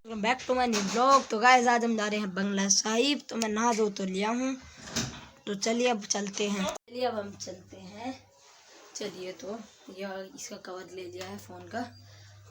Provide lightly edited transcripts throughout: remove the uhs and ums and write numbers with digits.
Back to my new blog. तो guys आज हम जा रहे हैं बंगला साहिब। तो मैं नहा धो तो लिया हूँ, तो चलिए अब चलते हैं। चलिए तो यह इसका कवर ले लिया है फ़ोन का।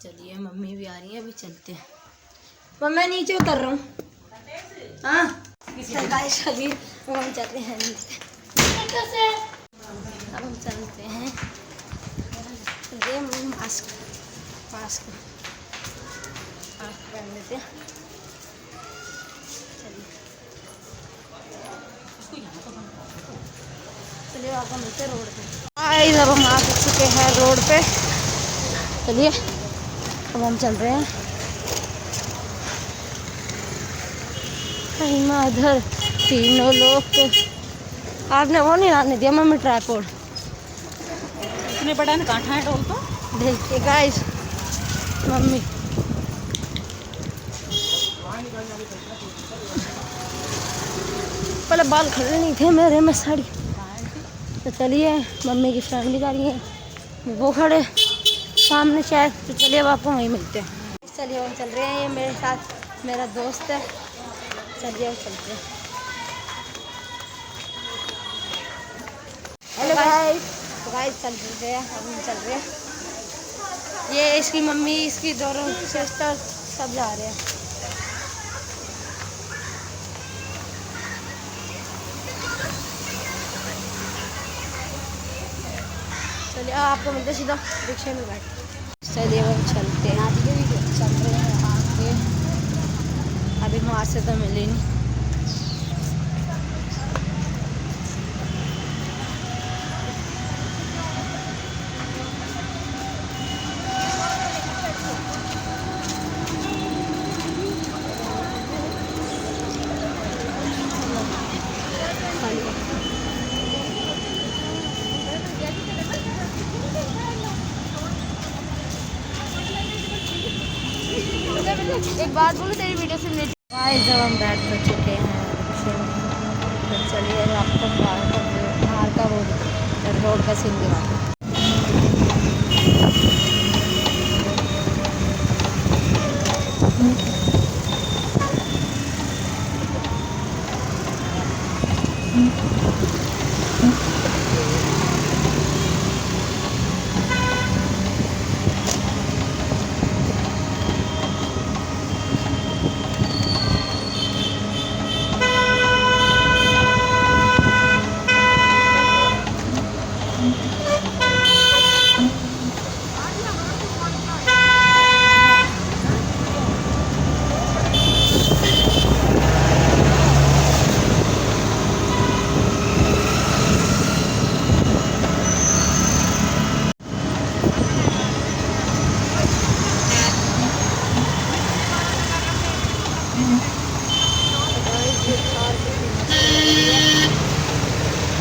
चलिए मम्मी भी आ रही है, अभी चलते हैं। तो मैं नीचे उतर रहा हूँ। हाँ गाइस अभी हम चलते हैं नीचे। अब हम चलते हैं। ये मास्क पहन लेते हैं। चलिए आप मिलते हैं रोड पे। जब हम आ चुके हैं रोड पे, चलिए अब हम चल रहे हैं। इधर तीनों लोग तो आपने वो नहीं लाने दिया मम्मी ट्राइपॉड। इतने बड़ा ना कांठा है डोल तो देखिए गाइस मम्मी पहले बाल खड़े नहीं थे मेरे में साड़ी। तो चलिए मम्मी की फैमिली जा रही है, वो खड़े सामने शायद। तो चलिए अब आपको वहीं मिलते हैं। चलिए हम चल रहे हैं, ये मेरे साथ मेरा दोस्त है। चलिए अब चलते हैं। हेलो गाइस, तो गाइस चल रहे हैं, अब हम चल रहे हैं। ये इसकी मम्मी, इसकी दोनों सिस्टर सब जा रहे हैं। चलिए आपको मिलते सीधा रिक्शे में बैठ। चलिए हम चलते हैं, चल रहे हैं आगे। अभी वहाँ से तो मिले नहीं। एक बात बोलो, तेरी वीडियो से जब हम बैठ कर चुके हैं रिक्शे में, तो चलिए आपको बाहर का रोड का सीन दिखाते हैं।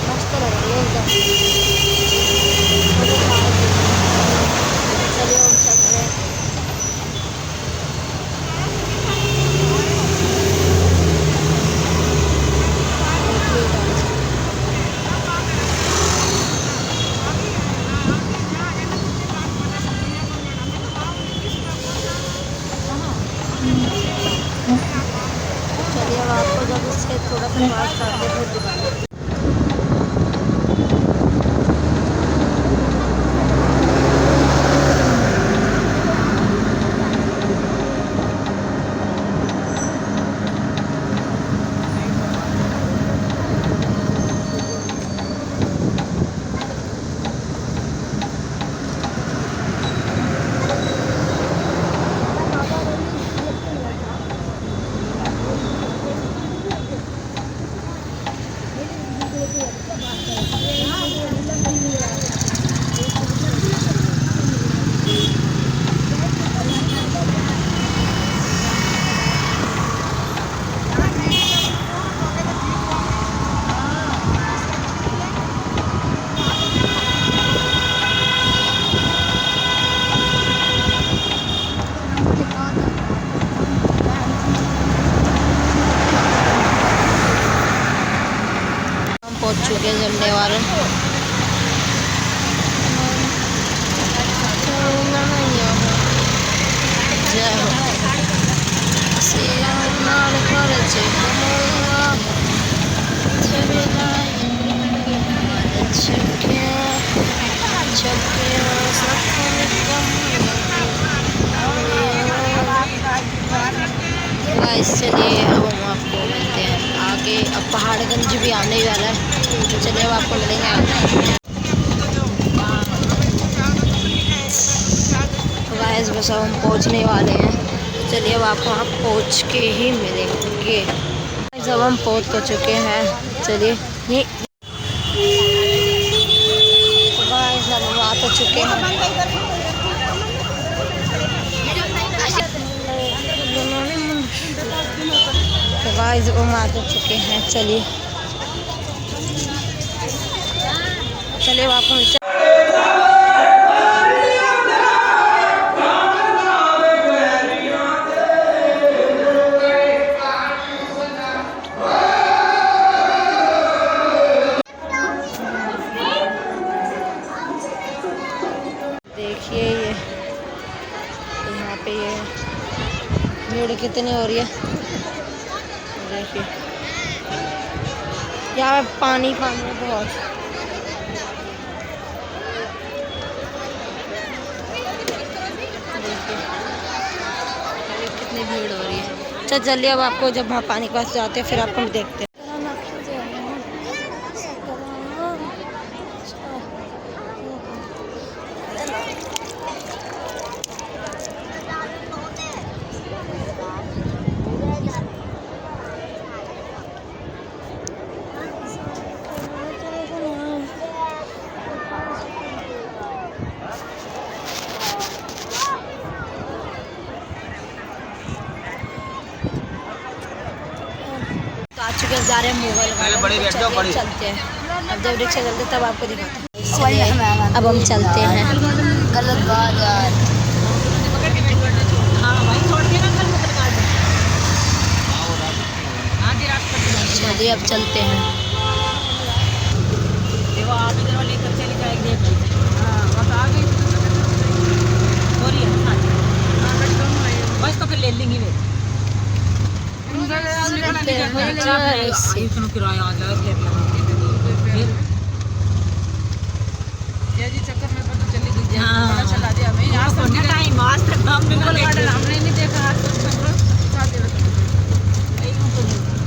मस्त लग रही है एकदम। चलिए हम चल रहे हैं। चलिए अब आपको जब इससे थोड़ा सा पास करके फिर दिखाएंगे। पहुंच चुके हैं झंडे वाले। जय हो। गाइस चलिए अब हम आपको मिलते हैं आगे। अब पहाड़गंज भी आने ही वाला है, तो चलिए अब आपको मिलेंगे आगे। तो गाइस बस अब हम पहुंचने वाले हैं, तो चलिए अब आपको वहाँ पहुंच के ही मिलेंगे। अब हम पहुंच तो चुके हैं, चलिए ये गाइस अब हम आ तो चुके हैं। तो गाइस अब हम आ तो चुके हैं, चलिए चलिए अब आपको मिलते हैं। देखिए ये यहाँ पे ये भीड़ कितनी हो रही है, देखिए यहाँ पे पानी पानी है बहुत। देखिए ये कितनी भीड़ हो रही है। अच्छा चलिए अब आपको जब वहाँ पानी के पास जाते हैं फिर आपको हम देखते हैं। आ चुके हैं, जा रहे हैं मुगल गार्डन, चलते हैं। अब जब रिक्शा चलते तब आपको दिखाते हैं। अब हम चलते हैं। गलत बात यार। चलिए अब चलते हैं। बस तो फिर ले लेंगे वे। किराया आ जाए जी चक्कर में पता चली गई। हाँ चला दिया मैं आज तक टाइम आज तक हमने नहीं देखा। आज कुछ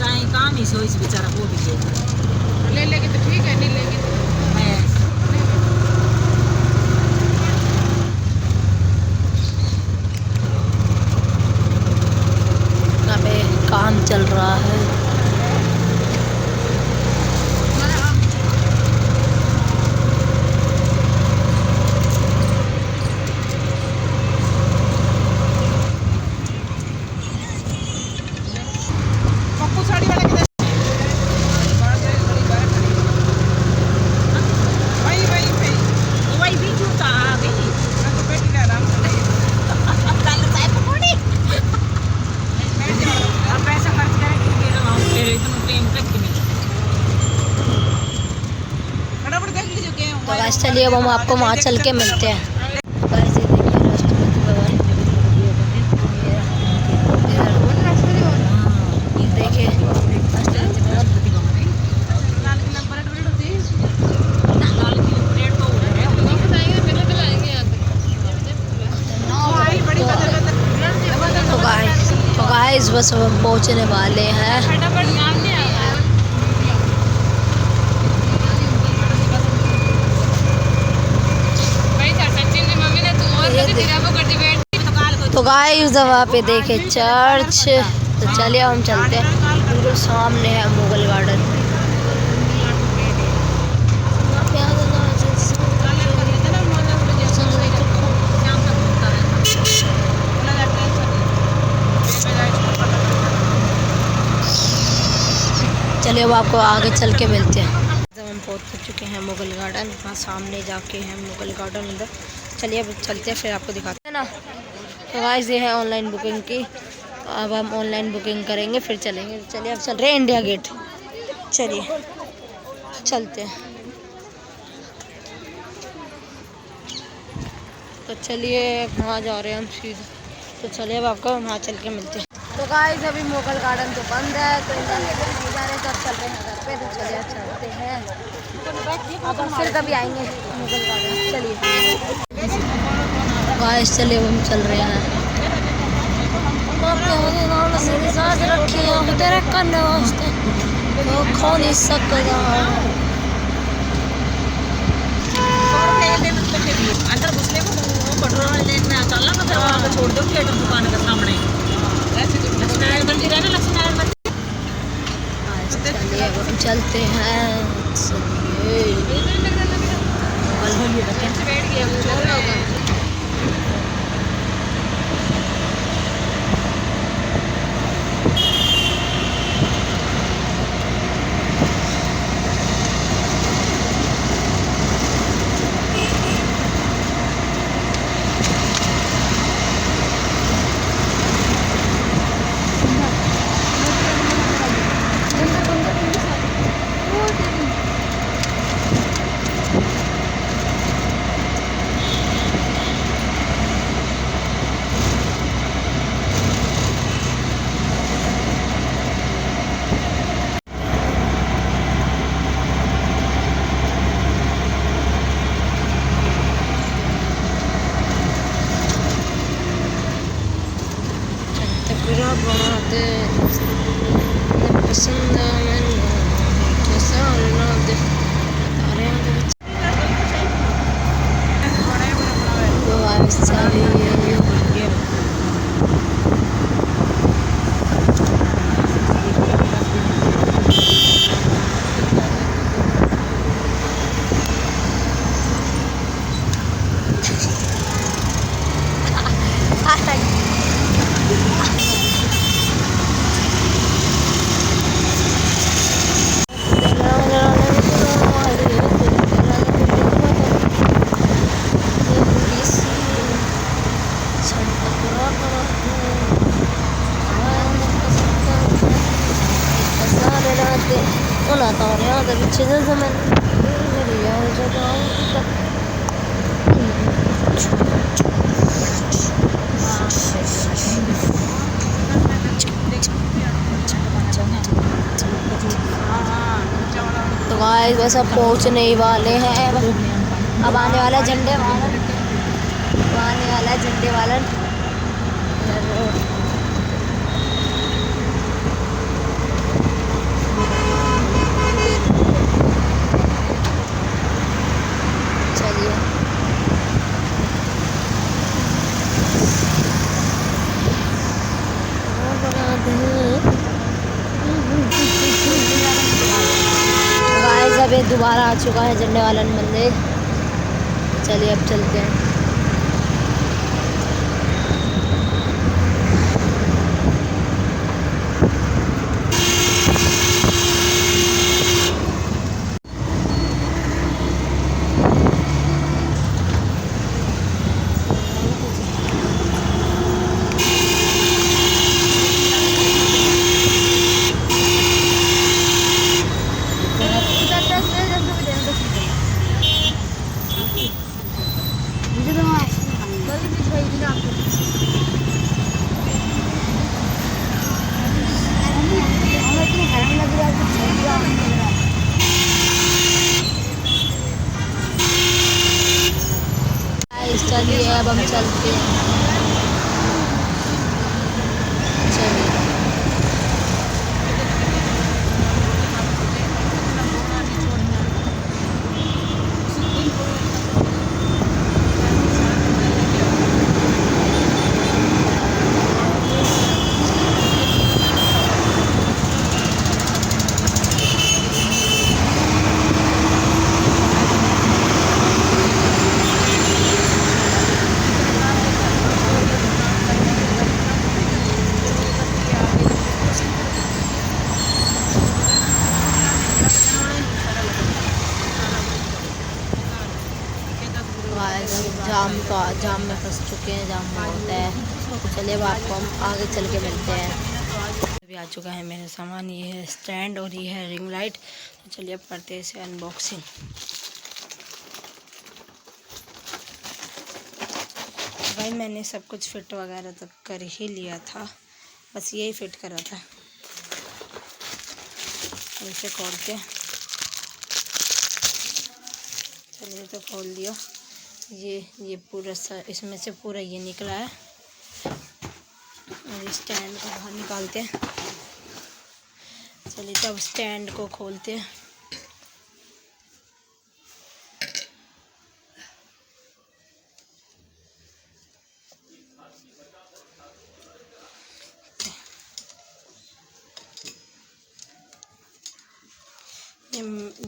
टाइम काम ही सो इस बेचारा वो भी ले लेगी तो ठीक है, नहीं लेगी तो यहाँ पे काम चल रहा है। तो गाइस चलिए अब हम आपको वहाँ चल के मिलते हैं। गाइस ये देखिए राष्ट्रपति भवन, ये देखिए राष्ट्रपति भवन। तो गाइस बस हम पहुँचने वाले हैं। तो गाइस वहाँ पे देखे चर्च, तो चलिए हम चलते हैं। बिल्कुल सामने है मुगल गार्डन। चलिए अब आपको आगे चल के मिलते हैं। जब हम पहुँच चुके हैं मुगल गार्डन, वहाँ सामने जाके हैं मुगल गार्डन अंदर। चलिए अब चलते हैं फिर आपको दिखाते हैं ना। तो गाइस ये है ऑनलाइन बुकिंग की, तो अब हम ऑनलाइन बुकिंग करेंगे फिर चलेंगे। चलिए अब चल रहे हैं इंडिया गेट, चलिए चलते हैं। तो चलिए वहाँ जा रहे हैं हम सीधे, तो चलिए अब आपको वहाँ चल के मिलते हैं। तो गाइस अभी मुगल गार्डन तो बंद है, तो इंडिया गेट नहीं जा रहे, तो अब चल रहे हैं घर पे। तो चलिए अब चलते हैं, अब हम फिर कभी आएंगे मुगल गार्डन। चलिए गाइस चलिए हम चल रहे हैं। तो तेरे करने वास्ते वो खो नहीं सकता। अंदर घुसने को पेट्रोल वाले देखने चलना तो फिर वहाँ पे छोड़ दो थिएटर दुकान के सामने। लक्ष्मीनारायण मंदिर है ना, लक्ष्मीनारायण मंदिर। चलिए अब हम चलते हैं। बनाते पसंद Una tornata vicino da me. तो गाइस बस अब पहुंचने ही वाले हैं। अब आने वाला झंडे वाला, आने वाला झंडे वाला। अब ये दोबारा आ चुका है झंडे वाला मंदिर। चलिए अब चलते हैं। चलिए अब हम चलते हैं। चलिए जाम में फंस चुके हैं, जाम बहुत है। तो चलिए अब आपको हम आगे चल के मिलते हैं। अभी आ चुका है मेरा सामान, ये है स्टैंड और ये है रिंग लाइट। तो चलिए अब करते हैं इसे अनबॉक्सिंग। भाई मैंने सब कुछ फिट वगैरह तक कर ही लिया था, बस यही फिट करा था। इसे खोल के चलिए तो खोल दिया। ये पूरा इसमें से पूरा ये निकला है। और स्टैंड को बाहर निकालते हैं। चलिए तब स्टैंड को खोलते हैं।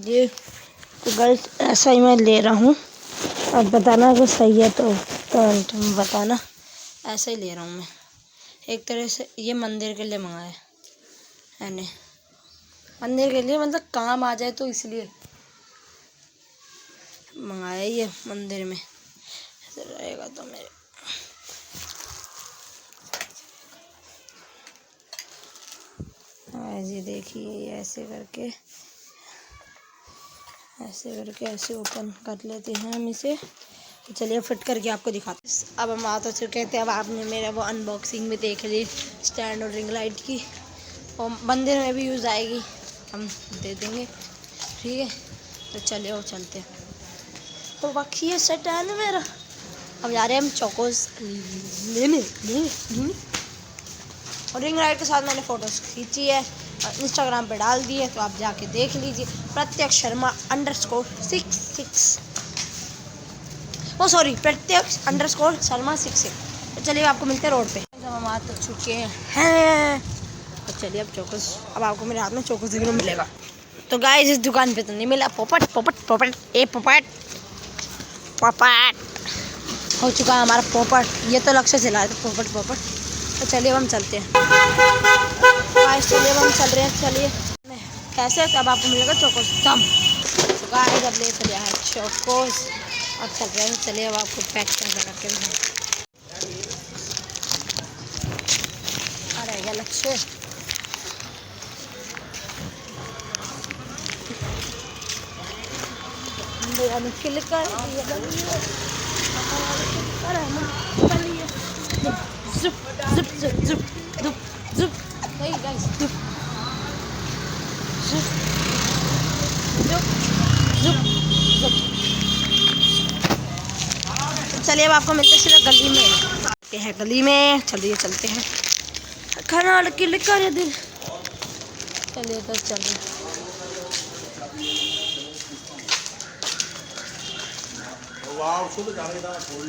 ये तो गर्ल्स ऐसा ही मैं ले रहा हूँ, अब बताना अगर सही है तो तुम बताना। ऐसा ही ले रहा हूँ मैं, एक तरह से ये मंदिर के लिए मंगाया है मैंने, मंदिर के लिए मतलब काम आ जाए तो इसलिए मंगाया ये मंदिर में ऐसे रहेगा तो मेरे। ये देखिए ऐसे करके ऐसे ओपन कर लेते हैं हम इसे। तो चलिए फिट करके आपको दिखाते हैं। अब हम आ तो चुके थे, अब आपने मेरा वो अनबॉक्सिंग में देख ली स्टैंड और रिंग लाइट की, और मंदिर में भी यूज़ आएगी, हम दे देंगे, ठीक है। तो चलिए और चलते हैं। तो बाकी ये सेट है ना मेरा, अब जा रहे हैं हम चोकोस लेने। और रिंग लाइट के साथ मैंने फ़ोटोज़ खींची है और इंस्टाग्राम पे डाल दी है, तो आप जाके देख लीजिए, प्रत्यक शर्मा _66, ओ सॉरी प्रत्यक _शर्मा 66। तो चलिए आपको मिलते हैं रोड पे। जब हम आ तो चुके हैं, तो चलिए अब चोकोस, अब आपको मेरे हाथ में चोकोस देखने को मिलेगा। तो गाइस इस दुकान पे तो नहीं मिला, पोपट हो चुका है हमारा पोपट, ये तो लक्ष्य से लाए थे पोपट। तो चलिए हम चलते हैं गाइस, चलिए हम चल रहे हैं। चलिए कैसे, तब आपको मिलेगा चोकोस दम। तो गाइस अब ले चलिए है चोकोस, अब चल रहे हैं। चलिए अब आपको पैक करके आ रहेगा लक्ष्य। क्लिक कर चलिए अब आपको मिलते हैं गली में, गली में चलिए चलते हैं। खाना क्लिक कर दिल, चलिए तो चल रहे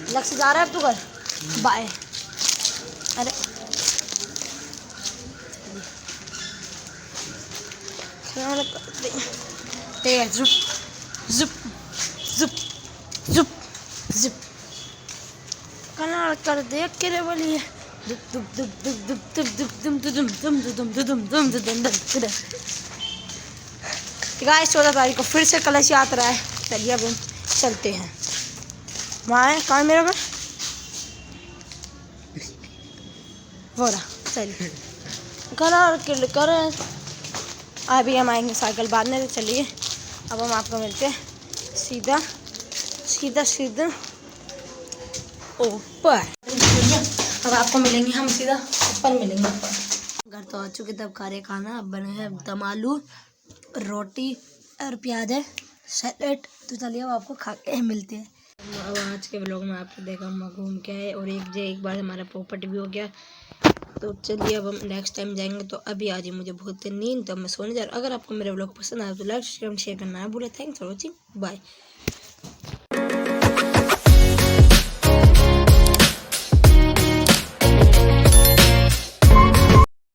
लक्ष्य जा रहा है अब तो घर, बाय। अरे जुप जुप जुप जुप जुप कनाल कर दे के वाली है। गाइस 14 तारीख को फिर से कलश यात्रा है। चलिए अब हम चलते हैं। वहाँ है, कहाँ है मेरा घर, वो रहा। चलिए कनाल कर अभी हम आएंगे साइकिल बांधने। तो चलिए अब हम आपको मिलते हैं सीधा ऊपर। अब आपको मिलेंगे हम सीधा ऊपर मिलेंगे। घर तो आ चुके तब खा रहे खाना, अब बने हैं दम आलू, रोटी और प्याज है सैलेड। तो चलिए अब आपको खा के मिलते हैं। अब आज के व्लॉग में आपको देखा हम घूम के आए, और एक बार हमारा पोपट भी हो गया। तो चलिए अब हम नेक्स्ट टाइम जाएंगे। तो अभी आज मुझे बहुत नींद, तो मैं सोने जा रहा हूँ। अगर आपको मेरे व्लॉग पसंद आया तो लाइक शेयर करना ना भूलें। Thanks for watching, bye.